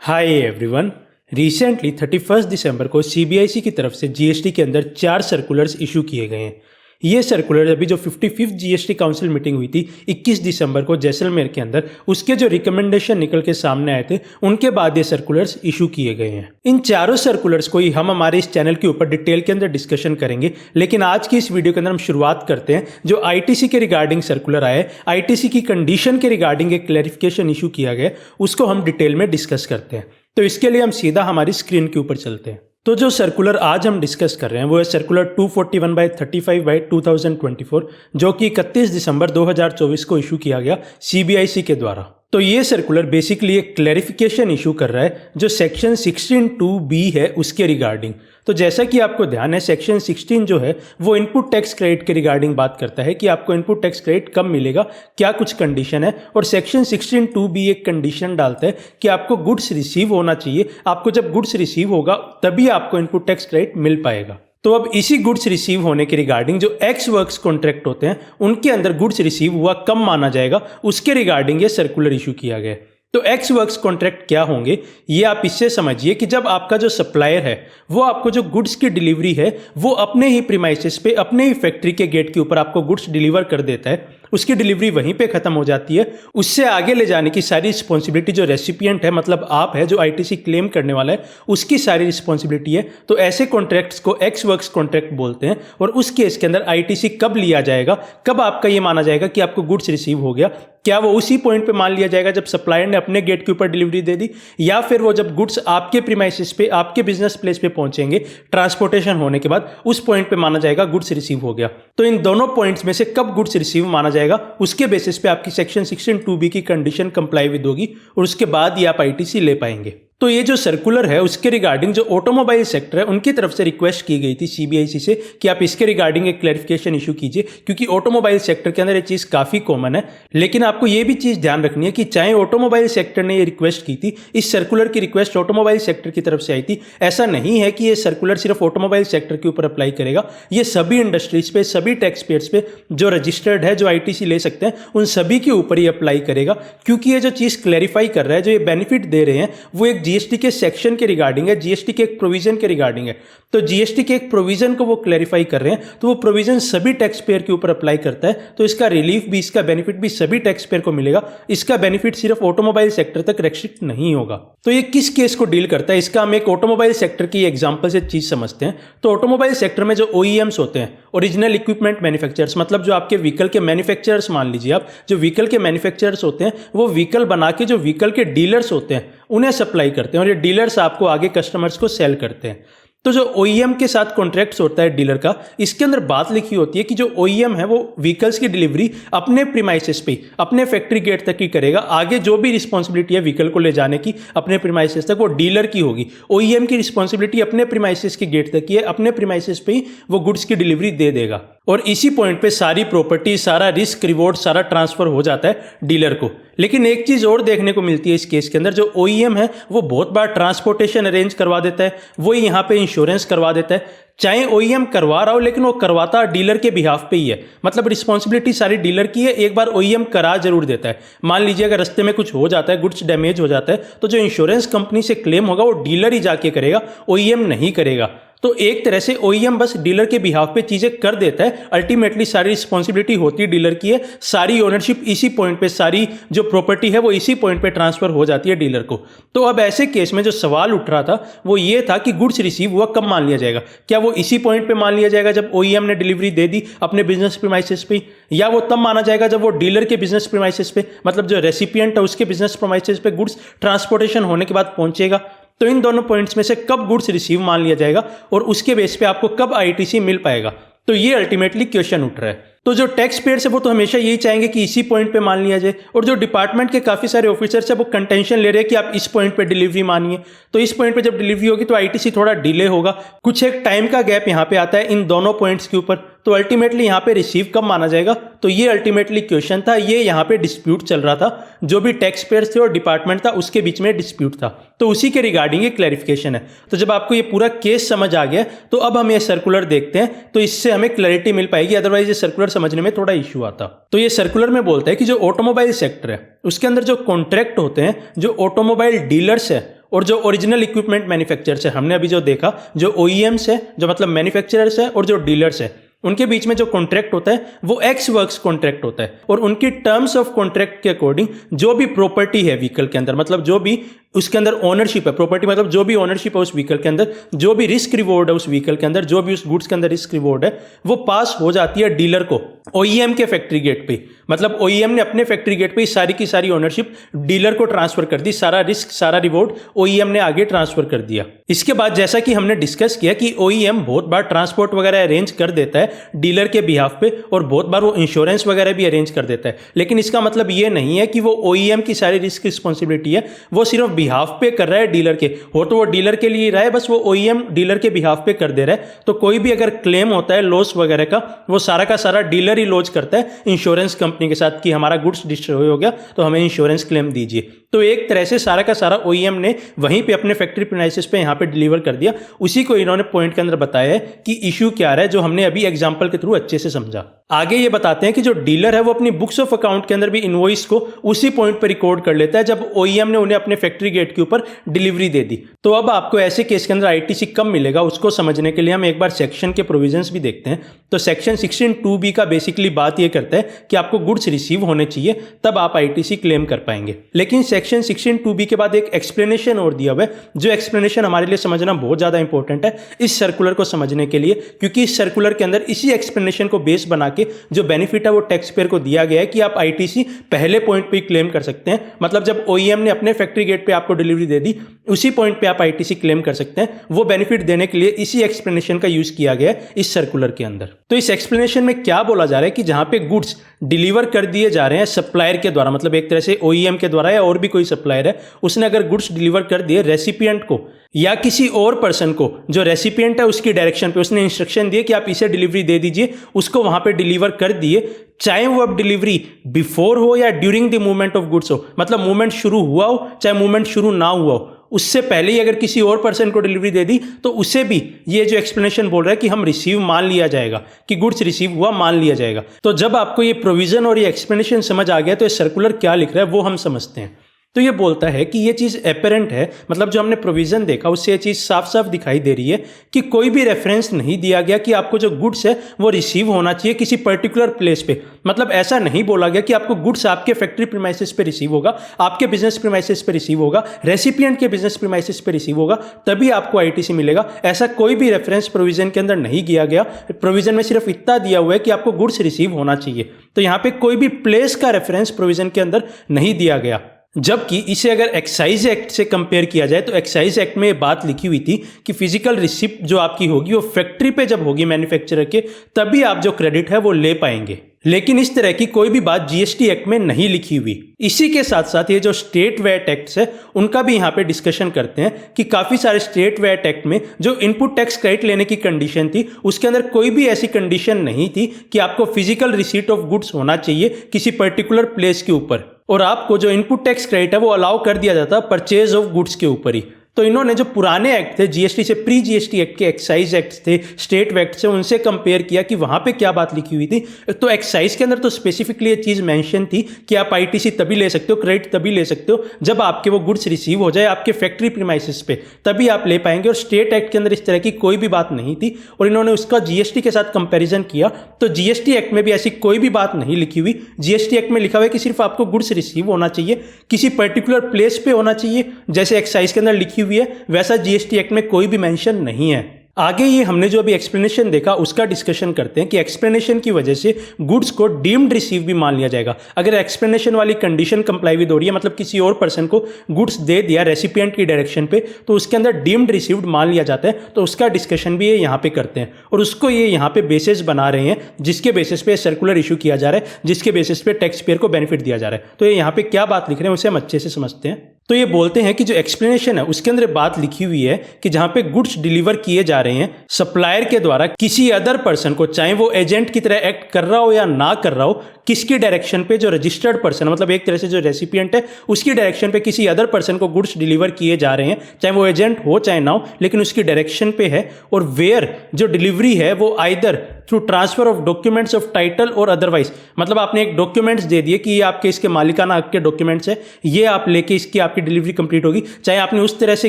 Hi everyone. Recently 31 दिसंबर को CBIC की तरफ से जीएसटी के अंदर 4 सर्कुलर्स इशू किए गए हैं। ये सर्कुलर अभी जो 55th जीएसटी काउंसिल मीटिंग हुई थी 21 दिसंबर को जैसलमेर के अंदर, उसके जो रिकमेंडेशन निकल के सामने आए थे उनके बाद ये सर्कुलर्स इशू किए गए हैं। इन चारों सर्कुलर्स को ही हम हमारे इस चैनल के ऊपर डिटेल के अंदर डिस्कशन करेंगे, लेकिन आज की इस वीडियो के अंदर हम शुरुआत करते हैं जो आईटीसी के रिगार्डिंग सर्कुलर आए, आईटीसी की कंडीशन के रिगार्डिंग एक क्लैरिफिकेशन इशू किया गया, उसको हम डिटेल में डिस्कस करते हैं। तो इसके लिए हम सीधा हमारी स्क्रीन के ऊपर चलते हैं। तो जो सर्कुलर आज हम डिस्कस कर रहे हैं वो है सर्कुलर 241/35/2024, जो कि 31 दिसंबर 2024 को इशू किया गया सीबीआईसी के द्वारा। तो ये सर्कुलर बेसिकली एक क्लैरिफिकेशन इशू कर रहा है जो सेक्शन 16(2)(b है उसके रिगार्डिंग। तो जैसा कि आपको ध्यान है, सेक्शन 16 जो है वो इनपुट टैक्स क्रेडिट के रिगार्डिंग बात करता है कि आपको इनपुट टैक्स क्रेडिट कब मिलेगा, क्या कुछ कंडीशन है, और सेक्शन 16(2)(b एक कंडीशन डालता है कि आपको गुड्स रिसीव होना चाहिए। आपको जब गुड्स रिसीव होगा तभी आपको इनपुट टैक्स क्रेडिट मिल पाएगा। तो अब इसी गुड्स रिसीव होने के रिगार्डिंग जो एक्स वर्क्स कॉन्ट्रैक्ट होते हैं उनके अंदर गुड्स रिसीव हुआ कब माना जाएगा, उसके रिगार्डिंग ये सर्कुलर इशू किया गया। तो एक्स वर्क्स कॉन्ट्रैक्ट क्या होंगे ये आप इससे समझिए कि जब आपका जो सप्लायर है वो आपको जो गुड्स की डिलीवरी है वो अपने ही प्रीमाइसेस पे, अपने ही फैक्ट्री के गेट के ऊपर आपको गुड्स डिलीवर कर देता है, उसकी डिलीवरी वहीं पे खत्म हो जाती है। उससे आगे ले जाने की सारी रिस्पॉन्सिबिलिटी जो रेसिपिएंट है, मतलब आप है जो आईटीसी क्लेम करने वाला है, उसकी सारी रिस्पॉन्सिबिलिटी है। तो ऐसे कॉन्ट्रैक्ट्स को एक्स वर्क्स कॉन्ट्रैक्ट बोलते हैं। और उस केस के अंदर आईटीसी कब लिया जाएगा, कब आपका ये माना जाएगा कि आपको गुड्स रिसीव हो गया? क्या वो उसी पॉइंट पे मान लिया जाएगा जब सप्लायर ने अपने गेट के ऊपर डिलीवरी दे दी, या फिर वो जब गुड्स आपके प्रीमाइसेस पे, आपके बिजनेस प्लेस पे पहुंचेंगे ट्रांसपोर्टेशन होने के बाद, उस पॉइंट पे माना जाएगा गुड्स रिसीव हो गया? तो इन दोनों पॉइंट्स में से कब गुड्स रिसीव माना जाएगा, उसके बेसिस पे आपकी सेक्शन 16(2)(b की कंडीशन कंप्लाई विद होगी और उसके बाद ही आप आईटीसी ले पाएंगे। तो ये जो सर्कुलर है उसके रिगार्डिंग जो ऑटोमोबाइल सेक्टर है उनकी तरफ से रिक्वेस्ट की गई थी सीबीआईसी से कि आप इसके रिगार्डिंग एक क्लैरिफिकेशन इशू कीजिए, क्योंकि ऑटोमोबाइल सेक्टर के अंदर ये चीज़ काफ़ी कॉमन है। लेकिन आपको ये भी चीज़ ध्यान रखनी है कि चाहे ऑटोमोबाइल सेक्टर ने ये रिक्वेस्ट की थी, इस सर्कुलर की रिक्वेस्ट ऑटोमोबाइल सेक्टर की तरफ से आई थी, ऐसा नहीं है कि ये सर्कुलर सिर्फ ऑटोमोबाइल सेक्टर के ऊपर अप्लाई करेगा। ये सभी इंडस्ट्रीज पे, सभी टैक्स पेयर्स पे जो रजिस्टर्ड है, जो आईटीसी ले सकते हैं, उन सभी के ऊपर ही अप्लाई करेगा। क्योंकि ये जो चीज़ क्लैरिफाई कर रहा है, जो ये बेनिफिट दे रहे हैं, वो एक जीएसटी के सेक्शन के रिगार्डिंग है, जीएसटी के एक प्रोविजन के रिगार्डिंग है। तो जीएसटी के एक प्रोविजन को वो क्लैरिफाई कर रहे हैं, तो वो प्रोविजन सभी टैक्स पेयर के ऊपर अप्लाई करता है। तो इसका रिलीफ भी, इसका बेनिफिट भी सभी टैक्स पेयर को मिलेगा। इसका बेनिफिट सिर्फ ऑटोमोबाइल सेक्टर तक रेस्ट्रिक्ट नहीं होगा। तो ये किस केस को डील करता है, इसका हम एक ऑटोमोबाइल सेक्टर की एग्जांपल से चीज समझते हैं। तो ऑटोमोबाइल सेक्टर में जो ओईएम्स होते हैं, ओरिजिनल इक्विपमेंट मैन्युफैक्चरर्स, मतलब जो आपके व्हीकल के मैन्युफैक्चरर्स, मान लीजिए आप, जो व्हीकल के मैन्युफैक्चरर्स होते हैं वो व्हीकल बना के जो व्हीकल के डीलर्स होते हैं उन्हें सप्लाई करते हैं, और ये डीलर्स आपको आगे कस्टमर्स को सेल करते हैं। तो जो ओईएम के साथ कॉन्ट्रैक्ट्स होता है डीलर का, इसके अंदर बात लिखी होती है कि जो ओईएम है वो व्हीकल्स की डिलीवरी अपने प्रीमाइसेस पे, अपने फैक्ट्री गेट तक ही करेगा। आगे जो भी रिस्पॉन्सिबिलिटी है व्हीकल को ले जाने की अपने प्रीमाइसेस तक, वो डीलर की होगी। ओईएम की रिस्पॉन्सिबिलिटी अपने प्रीमाइसेस के गेट तक ही है, अपने प्रीमाइसेस पे ही वो गुड्स की डिलीवरी दे देगा। और इसी पॉइंट पे सारी प्रॉपर्टी, सारा रिस्क रिवॉर्ड, सारा ट्रांसफर हो जाता है डीलर को। लेकिन एक चीज़ और देखने को मिलती है इस केस के अंदर, जो ओईएम है वो बहुत बार ट्रांसपोर्टेशन अरेंज करवा देता है, वो यहाँ पे इंश्योरेंस करवा देता है। चाहे ओईएम करवा रहा हो लेकिन वो करवाता डीलर के बिहाफ पे ही है, मतलब रिस्पॉन्सिबिलिटी सारी डीलर की है। एक बार ओईएम करा जरूर देता है। मान लीजिए अगर रास्ते में कुछ हो जाता है, गुड्स डैमेज हो जाता है, तो जो इंश्योरेंस कंपनी से क्लेम होगा वो डीलर ही जाके करेगा, ओईएम नहीं करेगा। तो एक तरह से ओईएम बस डीलर के बिहाफ पे चीजें कर देता है। अल्टीमेटली सारी रिस्पॉन्सिबिलिटी होती है डीलर की है, सारी ओनरशिप इसी पॉइंट पे, सारी जो प्रॉपर्टी है वो इसी पॉइंट पे ट्रांसफर हो जाती है डीलर को। तो अब ऐसे केस में जो सवाल उठ रहा था वो ये था कि गुड्स रिसीव हुआ कब मान लिया जाएगा? क्या वो इसी पॉइंट पे मान लिया जाएगा जब ओईएम ने डिलीवरी दे दी अपने बिजनेस प्रीमाइसेस पे, या वो तब माना जाएगा जब वो डीलर के बिजनेस प्रीमाइसेस पे, मतलब जो रेसिपिएंट है उसके बिजनेस प्रीमाइसेस पे गुड्स ट्रांसपोर्टेशन होने के बाद पहुंचेगा? तो इन दोनों पॉइंट्स में से कब गुड्स रिसीव मान लिया जाएगा और उसके बेस पे आपको कब आईटीसी मिल पाएगा? तो ये अल्टीमेटली क्वेश्चन उठ रहा है। तो जो टैक्स पेयर्स है वो तो हमेशा यही चाहेंगे कि इसी पॉइंट पे मान लिया जाए, और जो डिपार्टमेंट के काफ़ी सारे ऑफिसर्स है वो कंटेंशन ले रहे हैं कि आप इस पॉइंट पे डिलीवरी मानिए। तो इस पॉइंट पे जब डिलीवरी होगी तो आईटीसी थोड़ा डिले होगा, कुछ एक टाइम का गैप यहाँ पे आता है इन दोनों पॉइंट्स के ऊपर। तो अल्टीमेटली यहाँ पे रिसीव कब माना जाएगा? तो ये अल्टीमेटली क्वेश्चन था, ये यहाँ पे डिस्प्यूट चल रहा था, जो भी टैक्स पेयर्स थे और डिपार्टमेंट था उसके बीच में डिस्प्यूट था। तो उसी के रिगार्डिंग ये क्लैरिफिकेशन है। तो जब आपको ये पूरा केस समझ आ गया तो अब हम ये सर्कुलर देखते हैं, तो इससे हमें क्लैरिटी मिल पाएगी, अदरवाइज ये सर्कुलर समझने में थोड़ा इशू आता। तो ये सर्कुलर में बोलता है कि जो ऑटोमोबाइल सेक्टर है उसके अंदर जो कॉन्ट्रैक्ट होते हैं, जो ऑटोमोबाइल डीलर्स है और जो ओरिजिनल इक्विपमेंट मैन्युफैक्चरर्स है, हमने अभी जो देखा, जो OEMs है, जो मतलब मैन्युफैक्चरर्स है, और जो डीलर्स है, उनके बीच में जो कॉन्ट्रैक्ट होता है वो एक्स वर्क्स कॉन्ट्रैक्ट होता है। और उनकी टर्म्स ऑफ कॉन्ट्रैक्ट के अकॉर्डिंग जो भी प्रॉपर्टी है व्हीकल के अंदर, मतलब जो भी उसके अंदर ओनरशिप है, प्रॉपर्टी मतलब जो भी ओनरशिप है उस व्हीकल के अंदर, जो भी रिस्क रिवॉर्ड है उस व्हीकल के अंदर, जो भी उस गुड्स के अंदर रिस्क रिवॉर्ड है, वो पास हो जाती है डीलर को OEM के फैक्ट्री गेट पे। मतलब OEM ने अपने फैक्ट्री गेट पे सारी की सारी ओनरशिप डीलर को ट्रांसफर कर दी, सारा रिस्क सारा रिवॉर्ड OEM ने आगे ट्रांसफर कर दिया। इसके बाद जैसा कि हमने डिस्कस किया कि OEM बहुत बार ट्रांसपोर्ट वगैरह अरेंज कर देता है डीलर के बिहाफ पे, और बहुत बार वो इंश्योरेंस वगैरह भी अरेंज कर देता है। लेकिन इसका मतलब ये नहीं है कि वो OEM की सारी रिस्क रिस्पॉन्सिबिलिटी है वो सिर्फ बिहाफ पे कर रहा है डीलर के, हो तो वो डीलर के लिए रहा है, बस वो OEM डीलर के बिहाफ पे कर दे रहा है। तो कोई भी अगर क्लेम होता है लॉस वगैरह का, वो सारा का सारा डीलर ही लॉज करता है इंश्योरेंस कंपनी के साथ कि हमारा गुड्स डिस्ट्रॉय हो गया तो हमें इंश्योरेंस क्लेम दीजिए। तो एक तरह से सारा का सारा OEM ने वहीं पे अपने फैक्ट्री प्रीमाइसेस पे यहाँ पे डिलीवर कर दिया। उसी को इन्होंने पॉइंट के अंदर बताया है कि इशू क्या रहा है, जो हमने अभी एग्जांपल के थ्रू अच्छे से समझा। आगे ये बताते हैं कि जो डीलर है वो अपनी बुक्स ऑफ अकाउंट के अंदर भी इनवॉइस को उसी पॉइंट पर रिकॉर्ड कर लेता है जब OEM ने उन्हें अपने फैक्ट्री गेट के ऊपर डिलीवरी दे दी। तो अब आपको ऐसे केस के अंदर ITC कब मिलेगा उसको समझने के लिए हम एक बार सेक्शन के प्रोविजंस भी देखते हैं। तो सेक्शन 16(2)B का बेसिकली बात ये करता है कि आपको गुड्स रिसीव होने चाहिए, तब आप ITC क्लेम कर पाएंगे। लेकिन सेक्शन 16(2)B के बाद एक एक्सप्लेनेशन और दिया हुआ है, जो एक्सप्लेनेशन हमारे लिए समझना बहुत ज्यादा इंपॉर्टेंट है इस सर्कुलर को समझने के लिए, क्योंकि इस सर्कुलर के अंदर इसी एक्सप्लेनेशन को बेस बना के जो बेनिफिट है वो टैक्स पेयर को दिया गया है कि आप ITC पहले पॉइंट पे क्लेम कर सकते हैं। मतलब जब OEM ने अपने फैक्ट्री गेट पे आपको डिलीवरी दे दी, उसी पॉइंट पे आप ITC क्लेम कर सकते हैं। वो बेनिफिट देने के लिए इसी एक्सप्लेनेशन का यूज किया गया है इस सर्कुलर के अंदर। तो इस एक्सप्लेनेशन में क्या बोला जा रहा है कि जहां पे गुड्स डिलीवर कर दिए जा रहे हैं सप्लायर के द्वारा, मतलब एक तरह से OEM के द्वारा या और भी कोई सप्लायर है, उसने अगर गुड्स डिलीवर कर दिए रेसिपिएंट को या किसी और पर्सन को, जो रेसिपिएंट है उसकी डायरेक्शन पे उसने इंस्ट्रक्शन दिए कि आप इसे डिलीवरी दे दीजिए, उसको वहां पे डिलीवर कर दिए, चाहे वो अब डिलीवरी बिफोर हो या during the movement of goods हो, मतलब मूवमेंट शुरू हुआ हो चाहे मूवमेंट शुरू ना हुआ हो, उससे पहले ही अगर किसी और पर्सन को डिलीवरी दे दी तो उसे भी ये जो एक्सप्लेनेशन बोल रहा है कि हम रिसीव मान लिया जाएगा, कि गुड्स रिसीव हुआ मान लिया जाएगा। तो जब आपको ये प्रोविजन और ये एक्सप्लेनेशन समझ आ गया तो ये सर्कुलर क्या लिख रहा है वो हम समझते हैं। तो ये बोलता है कि ये चीज़ एपेरेंट है, मतलब जो हमने प्रोविजन देखा उससे ये चीज़ साफ साफ दिखाई दे रही है कि कोई भी रेफरेंस नहीं दिया गया कि आपको जो गुड्स है वो रिसीव होना चाहिए किसी पर्टिकुलर प्लेस पे। मतलब ऐसा नहीं बोला गया कि आपको गुड्स आपके फैक्ट्री प्रीमाइसेस पे रिसीव होगा, आपके बिजनेस प्रीमाइसेस पे रिसीव होगा, रेसिपिएंट के बिजनेस प्रीमाइसेस पे रिसीव होगा, तभी आपको ITC मिलेगा। ऐसा कोई भी रेफरेंस प्रोविजन के अंदर नहीं किया गया। प्रोविजन में सिर्फ इतना दिया हुआ है कि आपको गुड्स रिसीव होना चाहिए। तो यहाँ पे कोई भी प्लेस का रेफरेंस प्रोविजन के अंदर नहीं दिया गया। जबकि इसे अगर एक्साइज एक्ट से कंपेयर किया जाए तो एक्साइज एक्ट में बात लिखी हुई थी कि फिजिकल रिसिप्ट जो आपकी होगी वो फैक्ट्री पे जब होगी मैन्युफैक्चरर के, तभी आप जो क्रेडिट है वो ले पाएंगे। लेकिन इस तरह की कोई भी बात GST एक्ट में नहीं लिखी हुई। इसी के साथ साथ ये जो स्टेट वैट एक्ट्स है उनका भी यहाँ पे डिस्कशन करते हैं कि काफी सारे स्टेट वैट एक्ट में जो इनपुट टैक्स क्रेडिट लेने की कंडीशन थी उसके अंदर कोई भी ऐसी कंडीशन नहीं थी कि आपको फिजिकल रिसीट ऑफ गुड्स होना चाहिए किसी पर्टिकुलर प्लेस के ऊपर, और आपको जो इनपुट टैक्स क्रेडिट है वो अलाउ कर दिया जाता परचेज ऑफ गुड्स के ऊपर ही। तो इन्होंने जो पुराने एक्ट थे GST से प्री GST एक्ट के एक्साइज एक्ट थे, स्टेट एक्ट से, उनसे कंपेयर किया कि वहां पे क्या बात लिखी हुई थी। तो एक्साइज के अंदर तो स्पेसिफिकली ये चीज मेंशन थी कि आप ITC तभी ले सकते हो, क्रेडिट तभी ले सकते हो जब आपके वो गुड्स रिसीव हो जाए आपके फैक्ट्री प्रीमाइसेस पे, तभी आप ले पाएंगे। और स्टेट एक्ट के अंदर इस तरह की कोई भी बात नहीं थी और इन्होंने उसका GST के साथ कंपेरिजन किया तो GST एक्ट में भी ऐसी कोई भी बात नहीं लिखी हुई। GST एक्ट में लिखा हुआ है कि सिर्फ आपको गुड्स रिसीव होना चाहिए, किसी पर्टिकुलर प्लेस पे होना चाहिए, जैसे एक्साइज के अंदर लिखी हुई है वैसा GST एक्ट में कोई भी मेंशन नहीं है। आगे ये हमने जो अभी एक्सप्लेनेशन देखा उसका डिस्कशन करते हैं कि एक्सप्लेनेशन की वजह से गुड्स को डीम्ड रिसीव भी मान लिया जाएगा। अगर एक्सप्लेनेशन वाली कंडीशन कंप्लाई विद हो रही है, मतलब किसी और पर्सन को गुड्स दे दिया रेसिपिएंट की डायरेक्शन पे, तो उसके अंदर डीम्ड रिसीव्ड मान लिया जाता है। तो उसका डिस्कशन भी ये यहाँ पे करते हैं और उसको ये यहाँ पे बेसिस बना रहे हैं जिसके बेसिस पे सर्कुलर इशू किया जा रहा है, जिसके बेसिस पे टैक्स पेयर को बेनिफिट दिया जा रहा है। तो ये यहाँ पे क्या बात लिख रहे हैं उसे हम अच्छे से समझते हैं। तो ये बोलते हैं कि जो एक्सप्लेनेशन है उसके अंदर बात लिखी हुई है कि जहां पे गुड्स डिलीवर किए जा रहे हैं सप्लायर के द्वारा किसी अदर पर्सन को, चाहे वो एजेंट की तरह एक्ट कर रहा हो या ना कर रहा हो, किसकी डायरेक्शन पे, जो रजिस्टर्ड पर्सन, मतलब एक तरह से जो रेसिपिएंट है उसकी डायरेक्शन पे किसी अदर पर्सन को गुड्स डिलीवर किए जा रहे हैं, चाहे वो एजेंट हो चाहे ना हो, लेकिन उसकी डायरेक्शन पे है। और वेयर जो डिलीवरी है वो either through transfer of documents of title और अदरवाइज, मतलब आपने एक डॉक्यूमेंट्स दे दिए कि ये आपके इसके मालिकाना हक के डॉक्यूमेंट्स है, ये आप लेके इसकी आपकी डिलीवरी कंप्लीट होगी, चाहे आपने उस तरह से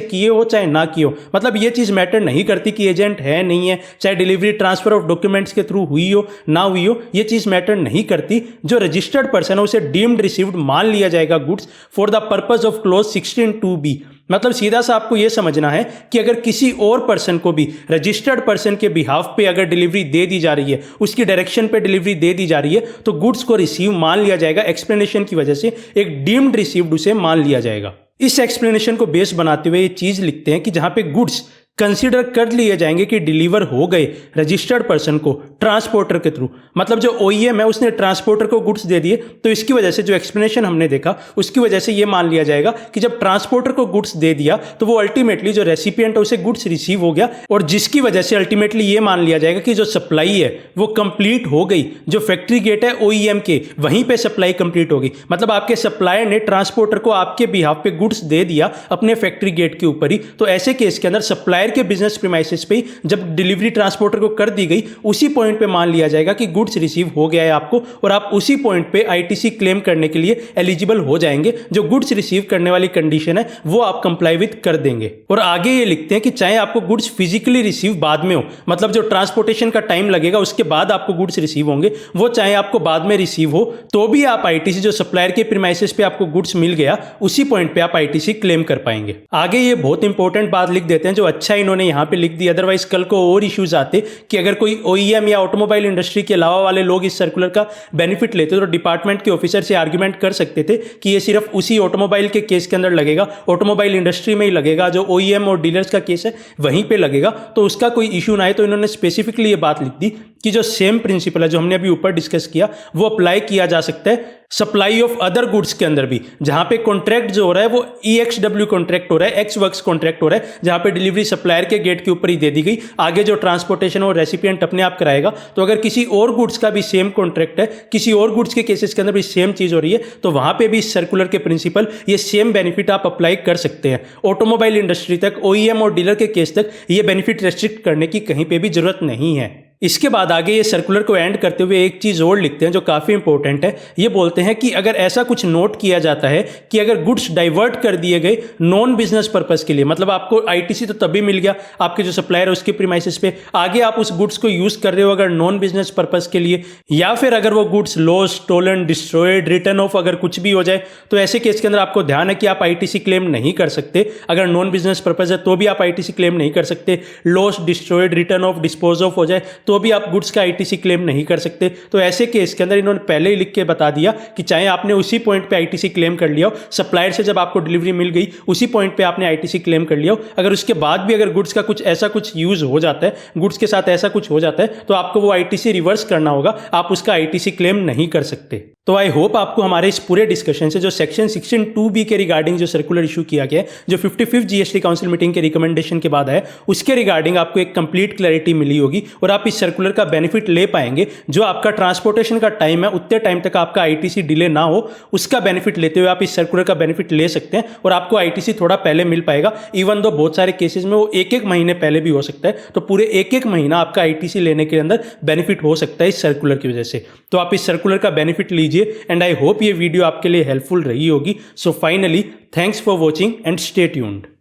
किए हो चाहे ना किए हो। मतलब ये चीज़ मैटर नहीं करती कि एजेंट है नहीं है, चाहे डिलीवरी ट्रांसफर ऑफ डॉक्यूमेंट्स के थ्रू हुई हो ना हुई हो, ये चीज़ मैटर नहीं करती। जो रजिस्टर्ड पर्सन है उसे डीम्ड रिसीव्ड मान लिया जाएगा goods for the purpose of clause 16(2)(b। मतलब सीधा सा आपको यह समझना है कि अगर किसी और पर्सन को भी रजिस्टर्ड पर्सन के बिहाफ पे अगर डिलीवरी दे दी जा रही है, उसकी डायरेक्शन पे डिलीवरी दे दी जा रही है, तो गुड्स को रिसीव मान लिया जाएगा। एक्सप्लेनेशन की वजह से एक डीम्ड रिसीव्ड उसे मान लिया जाएगा। इस एक्सप्लेनेशन को बेस बनाते हुए ये चीज लिखते हैं कि जहां पे गुड्स कंसीडर कर लिए जाएंगे कि डिलीवर हो गए रजिस्टर्ड पर्सन को ट्रांसपोर्टर के थ्रू, मतलब जो ओईएम है उसने ट्रांसपोर्टर को गुड्स दे दिए, तो इसकी वजह से जो एक्सप्लेनेशन हमने देखा उसकी वजह से ये मान लिया जाएगा कि जब ट्रांसपोर्टर को गुड्स दे दिया तो वो अल्टीमेटली जो रेसिपिएंट है उसे गुड्स रिसीव हो गया, और जिसकी वजह से अल्टीमेटली ये मान लिया जाएगा कि जो सप्लाई है वो कंप्लीट हो गई। जो फैक्ट्री गेट है ओईएम के, वहीं पे सप्लाई कंप्लीट होगी। मतलब आपके सप्लायर ने ट्रांसपोर्टर को आपके बिहाफ पे गुड्स दे दिया अपने फैक्ट्री गेट के ऊपर ही, तो ऐसे केस के अंदर सप्लायर के बिजनेस प्रीमाइसेस पे जब डिलीवरी ट्रांसपोर्टर को कर दी गई, उसी पॉइंट पे मान लिया जाएगा कि गुड्स रिसीव हो गया है आपको, और आप उसी पॉइंट पे आईटीसी क्लेम करने के लिए एलिजिबल हो जाएंगे। जो गुड्स रिसीव करने वाली कंडीशन है वो आप कंप्लाई विद कर देंगे। और आगे ये लिखते हैं कि चाहे आपको गुड्स फिजिकली रिसीव बाद में हो, मतलब जो ट्रांसपोर्टेशन का टाइम लगेगा उसके बाद आपको गुड्स रिसीव होंगे, वो चाहे आपको बाद में रिसीव हो, तो भी आप आईटीसी जो सप्लायर के प्रीमाइसेस पे आपको गुड्स मिल गया उसी पॉइंट पे आप आईटीसी क्लेम कर पाएंगे। आगे ये बहुत इंपॉर्टेंट बात लिख देते हैं जो अच्छा इन्होंने यहां पे लिख दी, अदरवाइज कल को और इश्यूज आते कि अगर कोई ओईएम या ऑटोमोबाइल इंडस्ट्री के अलावा वाले लोग इस सर्कुलर का बेनिफिट लेते तो डिपार्टमेंट के ऑफिसर से आर्ग्यूमेंट कर सकते थे कि ये सिर्फ उसी ऑटोमोबाइल के केस के अंदर लगेगा, ऑटोमोबाइल इंडस्ट्री में ही लगेगा, जो ओईएम और डीलर्स का केस है वहीं पे लगेगा, तो उसका कोई इशू ना आए। तो इन्होंने स्पेसिफिकली ये बात लिख दी कि जो सेम प्रिंसिपल है जो हमने अभी ऊपर डिस्कस किया वो अप्लाई किया जा सकता है सप्लाई ऑफ अदर गुड्स के अंदर भी, जहां पे कॉन्ट्रैक्ट जो हो रहा है वो EXW कॉन्ट्रैक्ट हो रहा है, एक्स वर्क्स कॉन्ट्रैक्ट हो रहा है, जहां पे डिलीवरी सप्लायर के गेट के ऊपर ही दे दी गई, आगे जो ट्रांसपोर्टेशन और रेसिपिएंट अपने आप कराएगा। तो अगर किसी और गुड्स का भी सेम कॉन्ट्रैक्ट है, किसी और गुड्स के केसेस के अंदर भी सेम चीज हो रही है, तो वहां पे भी सर्कुलर के प्रिंसिपल ये सेम बेनिफिट आप अप्लाई कर सकते हैं। ऑटोमोबाइल इंडस्ट्री तक, ओईएम और डीलर के केस तक ये बेनिफिट रेस्ट्रिक्ट करने की कहीं पे भी जरूरत नहीं है। इसके बाद आगे ये सर्कुलर को एंड करते हुए एक चीज और लिखते हैं जो काफी इंपॉर्टेंट है। ये बोलते हैं कि अगर ऐसा कुछ नोट किया जाता है कि अगर गुड्स डाइवर्ट कर दिए गए नॉन बिजनेस पर्पस के लिए, मतलब आपको आईटीसी तो तभी मिल गया आपके जो सप्लायर है उसके प्रीमाइसेस पे, आगे आप उस गुड्स को यूज कर रहे हो अगर नॉन बिजनेस पर्पस के लिए, या फिर अगर वो goods lost, stolen, destroyed, return of अगर कुछ भी हो जाए, तो ऐसे केस के अंदर आपको ध्यान है कि आप आईटीसी क्लेम नहीं कर सकते। अगर नॉन बिजनेस पर्पस है तो भी आप आईटीसी क्लेम नहीं कर सकते। Lost, destroyed, return of, dispose of हो जाए तो भी आप गुड्स का आईटीसी क्लेम नहीं कर सकते। तो ऐसे केस के अंदर इन्होंने पहले ही लिख के बता दिया कि चाहे आपने उसी पॉइंट पे आईटीसी क्लेम कर लिया हो, सप्लायर से जब आपको डिलीवरी मिल गई उसी पॉइंट पे आपने आईटीसी क्लेम कर लिया हो, अगर उसके बाद भी अगर गुड्स का कुछ ऐसा कुछ यूज हो जाता है, गुड्स के साथ ऐसा कुछ हो जाता है, तो आपको वो आईटीसी रिवर्स करना होगा, आप उसका आईटीसी क्लेम नहीं कर सकते। तो आई होप आपको हमारे इस पूरे डिस्कशन से जो सेक्शन 16(2)(b) के रिगार्डिंग जो सर्कुलर इशू किया गया है, जो 55th जीएसटी काउंसिल मीटिंग के रिकमेंडेशन के बाद है, उसके रिगार्डिंग आपको एक कंप्लीट क्लैरिटी मिली होगी और आप इस सर्कुलर का बेनिफिट ले पाएंगे। जो आपका ट्रांसपोर्टेशन का टाइम है उतने टाइम तक आपका आईटीसी डिले ना हो, उसका बेनिफिट लेते हुए आप इस सर्कुलर का बेनिफिट ले सकते हैं और आपको आईटीसी थोड़ा पहले मिल पाएगा। इवन दो बहुत सारे केसेस में वो एक महीने पहले भी हो सकता है, तो पूरे एक महीना आपका आईटीसी लेने के अंदर बेनिफिट हो सकता है इस सर्कुलर की वजह से। तो आप इस सर्कुलर का बेनिफिट लीजिए एंड आई होप ये वीडियो आपके लिए हेल्पफुल रही होगी। So finally thanks for watching and stay tuned.